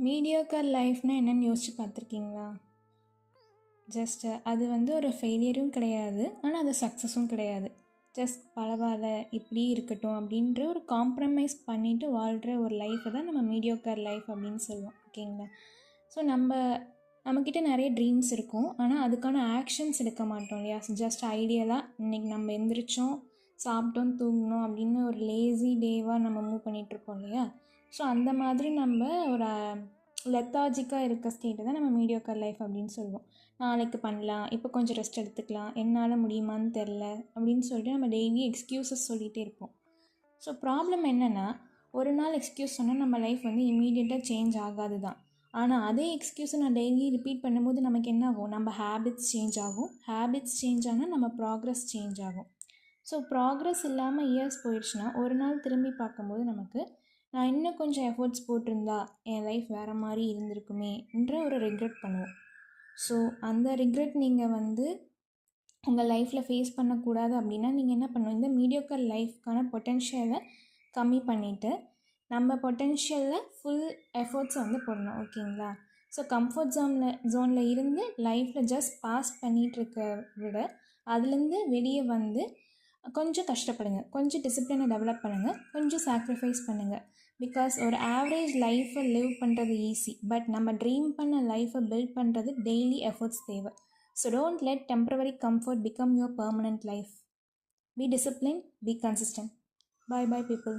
Mediocre லைஃப்னா என்னன்னு யோசிச்சு பார்த்துருக்கீங்களா? அது வந்து ஒரு ஃபெயிலியரும் கிடையாது, ஆனால் அது சக்ஸஸும் கிடையாது. பரவாயில்ல இப்படி இருக்கட்டும் அப்படின்ற ஒரு காம்ப்ரமைஸ் பண்ணிவிட்டு வாழ்கிற ஒரு லைஃப்பை தான் நம்ம மீடியோக்கர் லைஃப் அப்படின்னு சொல்லுவோம். ஓகேங்களா? ஸோ நம்மக்கிட்ட நிறைய ட்ரீம்ஸ் இருக்கும், ஆனால் அதுக்கான ஆக்ஷன்ஸ் எடுக்க மாட்டோம் இல்லையா? ஐடியலாக இன்றைக்கி நம்ம எந்திரிச்சோம், சாப்பிட்டோம், தூங்கினோம் அப்படின்னு ஒரு லேசி டேவாக நம்ம மூவ் பண்ணிகிட்ருப்போம் இல்லையா? ஸோ அந்த மாதிரி நம்ம ஒரு லெத்தாஜிக்காக இருக்க ஸ்டேட்டை தான் நம்ம மீடியோக்கர் லைஃப் அப்படின்னு சொல்லுவோம். நாளைக்கு பண்ணலாம், இப்போ கொஞ்சம் ரெஸ்ட் எடுத்துக்கலாம், என்னால் முடியுமான்னு தெரில அப்படின்னு சொல்லிட்டு நம்ம டெய்லி எக்ஸ்கியூஸஸ் சொல்லிகிட்டே இருப்போம். ஸோ ப்ராப்ளம் என்னென்னா, ஒரு நாள் எக்ஸ்கியூஸ் சொன்னால் நம்ம லைஃப் வந்து இமீடியட்டாக சேஞ்ச் ஆகாது தான். ஆனால் அதே எக்ஸ்கியூஸை நான் டெய்லி ரிப்பீட் பண்ணும்போது நமக்கு என்ன ஆகும்? நம்ம ஹேபிட்ஸ் சேஞ்ச் ஆகும். ஹேபிட்ஸ் சேஞ்ச் ஆனால் நம்ம ப்ராக்ரஸ் சேஞ்ச் ஆகும். ஸோ ப்ராக்ரஸ் இல்லாமல் இயர்ஸ் போயிடுச்சுன்னா ஒரு நாள் திரும்பி பார்க்கும்போது நமக்கு நான் இன்னும் கொஞ்சம் எஃபர்ட்ஸ் போட்டிருந்தா என் லைஃப் வேறு மாதிரி இருந்திருக்குமே என்ற ஒரு ரிக்ரெட் பண்ணுவோம். ஸோ அந்த ரிக்ரெட் நீங்கள் வந்து உங்கள் லைஃப்பில் ஃபேஸ் பண்ணக்கூடாது அப்படின்னா நீங்கள் என்ன பண்ணணும்? இந்த மீடியோக்கர் லைஃப்க்கான பொட்டென்ஷியலை கம்மி பண்ணிவிட்டு நம்ம பொட்டென்ஷியலில் ஃபுல் எஃபர்ட்ஸை வந்து போடணும். ஓகேங்களா? ஸோ கம்ஃபர்ட் ஜோனில் இருந்து லைஃப்பில் பாஸ் பண்ணிகிட்ருக்க விட அதுலேருந்து வெளியே வந்து கொஞ்சம் கஷ்டப்படுங்க, கொஞ்சம் டிசிப்ளினை டெவலப் பண்ணுங்கள், கொஞ்சம் சாக்ரிஃபைஸ் பண்ணுங்கள். பிகாஸ் ஒரு ஆவரேஜ் லைஃப்பை லிவ் பண்ணுறது ஈஸி, பட் நம்ம ட்ரீம் பண்ண லைஃப்பை பில்ட் பண்ணுறது டெய்லி எஃபர்ட்ஸ் தேவை. So don't let temporary comfort become your permanent life. Be discipline, be consistent. Bye bye people.